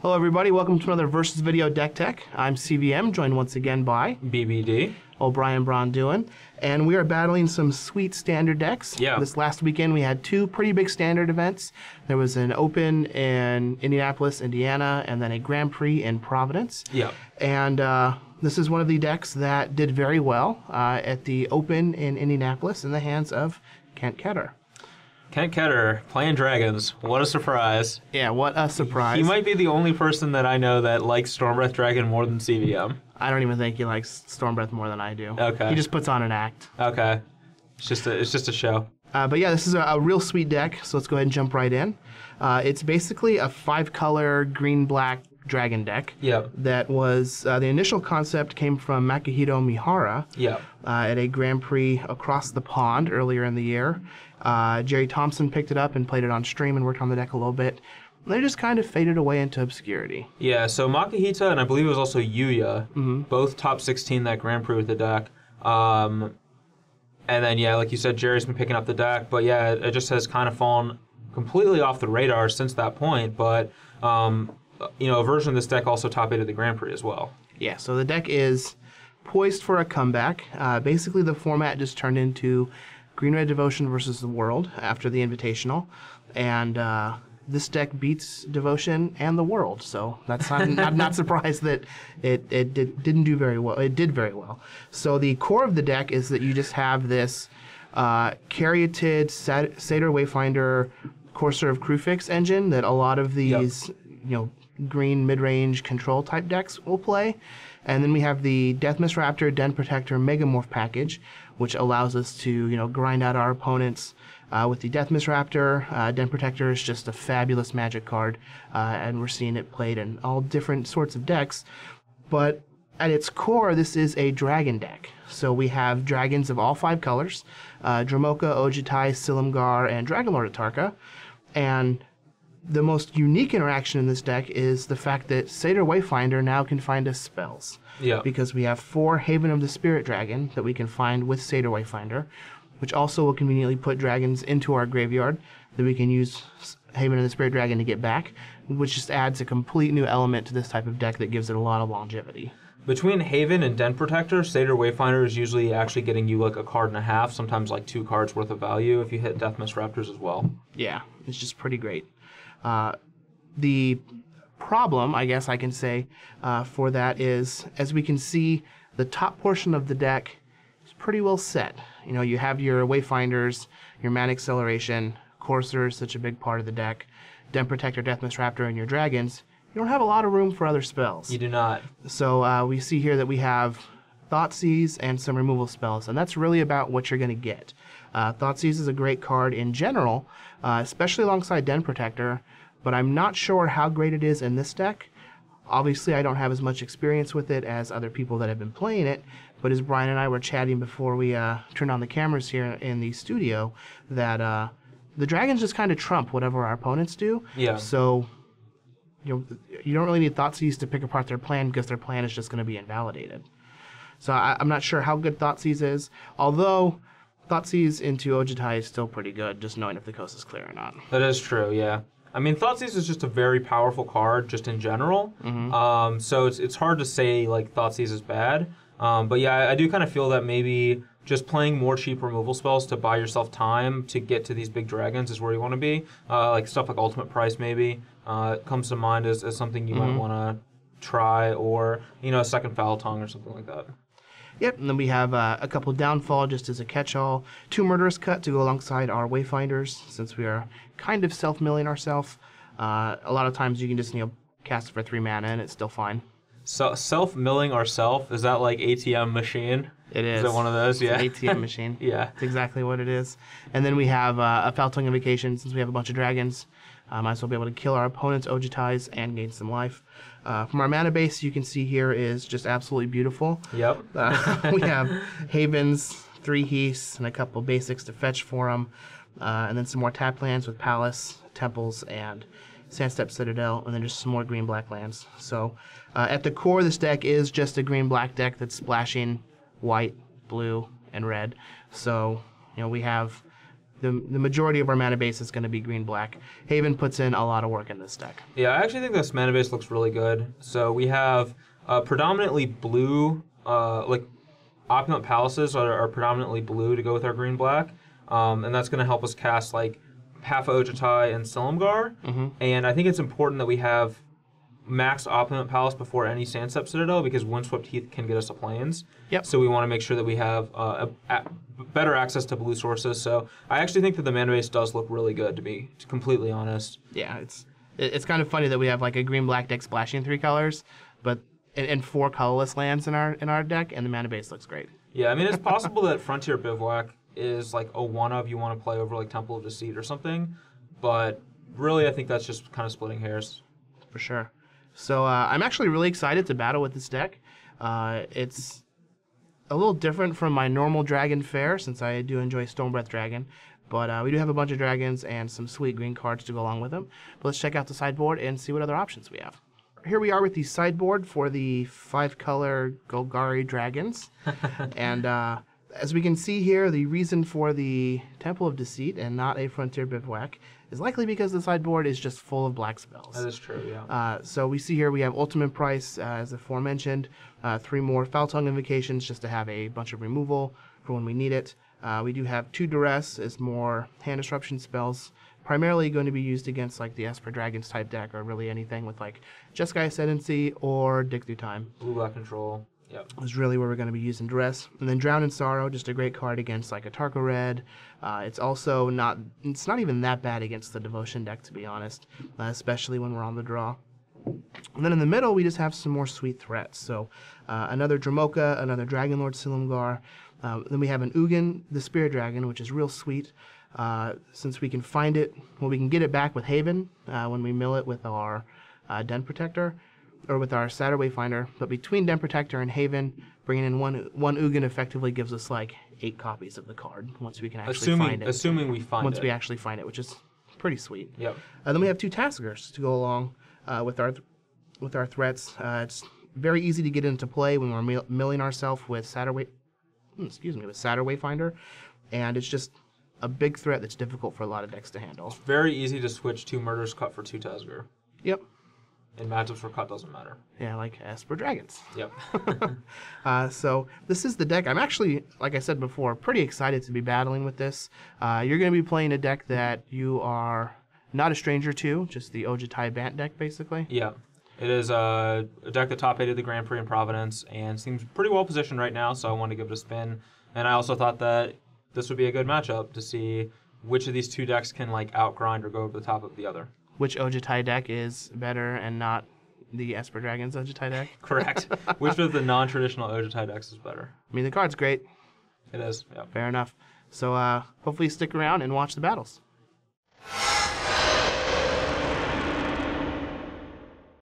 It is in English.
Hello everybody, welcome to another Versus Video Deck Tech. I'm CVM, joined once again by BBD. O'Brien Braun-Duin, and we are battling some sweet standard decks. Yeah. This last weekend we had two pretty big standard events. There was an Open in Indianapolis, Indiana, and then a Grand Prix in Providence. Yeah. And this is one of the decks that did very well at the Open in Indianapolis in the hands of Ketter. Kent Ketter, playing dragons. What a surprise. Yeah, what a surprise. He might be the only person that I know that likes Stormbreath Dragon more than CVM. I don't even think he likes Stormbreath more than I do. Okay. He just puts on an act. Okay. It's just a show. But yeah, this is a real sweet deck, so let's go ahead and jump right in. It's basically a 5-color green-black dragon deck. Yep. That was, the initial concept came from Makihito Mihara. Yep. At a Grand Prix across the pond earlier in the year. Jerry Thompson picked it up and played it on stream and worked on the deck a little bit. And they just kind of faded away into obscurity. Yeah, so Makihita and I believe it was also Yuya, both top 16 that Grand Prix with the deck. And then, yeah, like you said, Jerry's been picking up the deck. But yeah, it just has kind of fallen completely off the radar since that point. But, you know, a version of this deck also top 8 at the Grand Prix as well. Yeah, so the deck is poised for a comeback. Basically, the format just turned into Green-Red Devotion versus the World after the Invitational. And this deck beats Devotion and the World, so that's I'm not surprised that it didn't do very well. It did very well. So the core of the deck is that you just have this Caryatid Satyr Wayfinder Courser of Crewfix engine that a lot of these you know, green mid-range control type decks will play. And then we have the Deathmist Raptor Den Protector Megamorph package, which allows us to, you know, grind out our opponents with the Deathmist Raptor. Den Protector is just a fabulous magic card, and we're seeing it played in all different sorts of decks. But at its core, this is a dragon deck. So we have dragons of all 5 colors, Dromoka, Ojutai, Silumgar, and Dragonlord Atarka. And the most unique interaction in this deck is the fact that Satyr Wayfinder now can find us spells. Yeah. Because we have 4 Haven of the Spirit Dragon that we can find with Satyr Wayfinder, which also will conveniently put dragons into our graveyard that we can use Haven of the Spirit Dragon to get back, which just adds a complete new element to this type of deck that gives it a lot of longevity. Between Haven and Den Protector, Satyr Wayfinder is usually actually getting you like a card and a half, sometimes like 2 cards worth of value if you hit Deathmist Raptors as well. Yeah, it's just pretty great. The problem, I guess I can say, for that is, as we can see, the top portion of the deck is pretty well set. You know, you have your Wayfinders, your Mana Acceleration, Courser is such a big part of the deck, Den Protector, Deathmist Raptor, and your dragons. You don't have a lot of room for other spells. You do not. So we see here that we have Thoughtseize and some removal spells, and that's really about what you're going to get. Thoughtseize is a great card in general, especially alongside Den Protector, but I'm not sure how great it is in this deck. Obviously, I don't have as much experience with it as other people that have been playing it, but as Brian and I were chatting before we turned on the cameras here in the studio, that the dragons just kind of trump whatever our opponents do. Yeah. So you don't really need Thoughtseize to pick apart their plan because their plan is just going to be invalidated. So I'm not sure how good Thoughtseize is, although Thoughtseize into Ojutai is still pretty good, just knowing if the coast is clear or not. That is true, yeah. I mean, Thoughtseize is just a very powerful card, just in general. So it's hard to say like Thoughtseize is bad. But yeah, I do kind of feel that maybe just playing more cheap removal spells to buy yourself time to get to these big dragons is where you want to be. Like stuff like Ultimate Price maybe comes to mind as something you might want to try, or you know, a second Foul Tongue or something like that. Yep, and then we have a couple Downfall just as a catch-all, 2 Murderous Cut to go alongside our Wayfinders, since we are kind of self-milling ourselves. A lot of times you can just cast it for 3 mana and it's still fine. So self-milling ourself, is that like ATM machine? It is. Is it one of those? Yeah. It's an ATM machine. Yeah. It's exactly what it is. And then we have a Foul Tongue Invocation, since we have a bunch of dragons. Might as well be able to kill our opponent's Ojutais and gain some life. From our mana base, you can see here is just absolutely beautiful. Yep. We have Havens, 3 Heaths, and a couple basics to fetch for them. And then some more tap lands with Palace, Temples, and Sandstep Citadel, and then just some more green-black lands. So at the core, this deck is just a green-black deck that's splashing white, blue, and red. So, you know, we have the majority of our mana base is going to be green-black. Haven puts in a lot of work in this deck. Yeah, I actually think this mana base looks really good. So we have predominantly blue, like Opulent Palaces are predominantly blue to go with our green-black. And that's going to help us cast like half Ojutai and Silumgar. And I think it's important that we have max Opulent Palace before any Sandstep Citadel because Windswept Heath can get us to plains. Yep. So we want to make sure that we have better access to blue sources. So I actually think that the mana base does look really good, to be completely honest. Yeah, it's kind of funny that we have like a green-black deck splashing 3 colors, but and 4 colorless lands in our deck, and the mana base looks great. Yeah, I mean, it's possible that Frontier Bivouac is like a one-of you want to play over like Temple of Deceit or something, but really I think that's just kind of splitting hairs. For sure. So I'm actually really excited to battle with this deck. It's a little different from my normal dragon fare since I do enjoy Stormbreath Dragon, but we do have a bunch of dragons and some sweet green cards to go along with them. But let's check out the sideboard and see what other options we have. Here we are with the sideboard for the 5-color Golgari dragons. And as we can see here, the reason for the Temple of Deceit and not a Frontier Bivouac is likely because the sideboard is just full of black spells. That is true, yeah. So we see here we have Ultimate Price, as aforementioned, 3 more Foul Tongue Invocations just to have a bunch of removal for when we need it. We do have 2 Duress as more hand disruption spells, primarily going to be used against like the Esper Dragons type deck or really anything with like Jeskai Ascendancy or Dig Through Time. Blue-black control. Yep. Is really where we're going to be using Duress. And then Drown in Sorrow, just a great card against like a Tarka Red. It's not even that bad against the Devotion deck, to be honest, especially when we're on the draw. And then in the middle, we just have some more sweet threats. So another Dramoka, another Dragonlord Silumgar. Then we have an Ugin, the Spirit Dragon, which is real sweet. Since we can find it, well, we can get it back with Haven when we mill it with our Den Protector. Or with our Satyr Wayfinder, but between Den Protector and Haven, bringing in one Ugin effectively gives us like 8 copies of the card once we can actually find it. Assuming we find it. Once we actually find it, which is pretty sweet. Yep. Then we have 2 Taskers to go along with our threats. It's very easy to get into play when we're milling ourselves with Satyr Wayfinder, and it's just a big threat that's difficult for a lot of decks to handle. Very easy to switch 2 Murderous Cut for 2 Tasker. Yep. In matchups where cut doesn't matter. Yeah, like Esper Dragons. Yep. So this is the deck. I'm actually, like I said before, pretty excited to be battling with this. You're going to be playing a deck that you are not a stranger to, just the Ojutai Bant deck, basically. Yeah. It is a deck that top-8'd the Grand Prix in Providence and seems pretty well positioned right now, so I wanted to give it a spin. And I also thought that this would be a good matchup to see which of these 2 decks can like outgrind or go over the top of the other. Which Ojutai deck is better and not the Esper Dragons Ojutai deck? Correct. Which of the non-traditional Ojutai decks is better? I mean, the card's great. It is, yeah. Fair enough. So hopefully stick around and watch the battles.